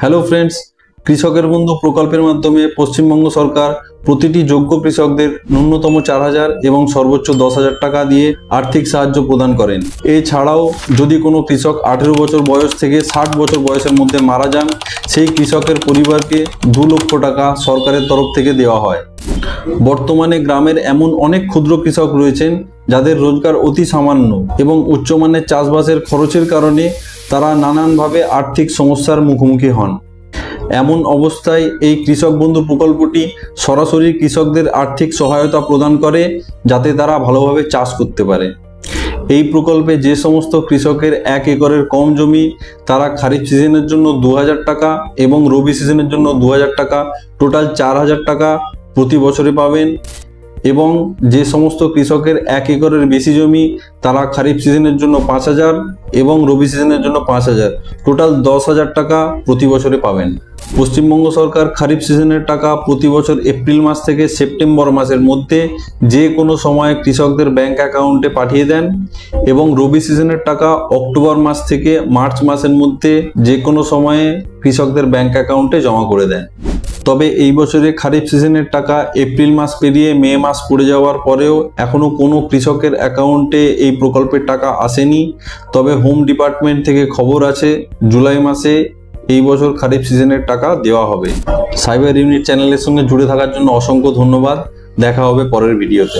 Hello friends, কৃষকের বন্ধু প্রকল্পের মাধ্যমে পশ্চিমবঙ্গ সরকার প্রতিটি যোগ্য কৃষকদের ন্যূনতম 4,000 এবং সর্বোচ্চ 10,000 টাকা দিয়ে আর্থিক সাহায্য প্রদান করেন। এছাড়াও যদি কোনো কৃষক 18 বছর বয়স থেকে 60 বছর বয়সের মধ্যে মারা যান, সেই কৃষকের পরিবারকে 2 লক্ষ টাকা সরকারের তরফ থেকে দেওয়া হয়। বর্তমানে গ্রামের এমন অনেক ক্ষুদ্র কৃষক রয়েছেন যাদের রোজগার অতি সামান্য এবং উচ্চমানের চাষবাসের খরচের কারণে তারা নানানভাবে আর্থিক সমস্যার মুখোমুখি হন। এমন অবস্থায় এই কৃষক বন্ধু প্রকল্পটি সরাসরি কৃষকদের আর্থিক সহায়তা প্রদান করে যাতে তারা ভালোভাবে চাষ করতে পারে। এই প্রকল্পে যে সমস্ত কৃষকের 1 একরের কম জমি, তারা খারিফ সিজনের জন্য 2,000 টাকা এবং রবি সিজনের জন্য 2,000 টাকা, টোটাল 4,000 টাকা প্রতি বছরে পাবেন। এবং যে সমস্ত কৃষকের 1 একরের বেশি জমি, তারা খারিফ সিজনের জন্য 5,000 এবং রবি সিজনের জন্য 5,000, টোটাল 10,000 টাকা প্রতি বছরে পাবেন। পশ্চিমবঙ্গ সরকার খারিফ সিজনের টাকা প্রতি বছর এপ্রিল মাস থেকে সেপ্টেম্বর মাসের মধ্যে যে কোনো সময় কৃষকদের ব্যাংক অ্যাকাউন্টে পাঠিয়ে দেন এবং রবি সিজনের টাকা অক্টোবর মাস থেকে মার্চ মাসের মধ্যে যে কোনো সময়ে কৃষকদের ব্যাংক অ্যাকাউন্টে জমা করে দেন। তবে এই বছরে খারিফ সিজনের টাকা এপ্রিল মাস পেরিয়ে মে মাস পড়ে যাওয়ার পরেও এখনও কোনো কৃষকের অ্যাকাউন্টে এই প্রকল্পের টাকা আসেনি। তবে হোম ডিপার্টমেন্ট থেকে খবর আছে জুলাই মাসে এই বছর খারিফ সিজনের টাকা দেওয়া হবে। সাইবার ইউনিট চ্যানেলের সঙ্গে জুড়ে থাকার জন্য অসংখ্য ধন্যবাদ। দেখা হবে পরের ভিডিওতে।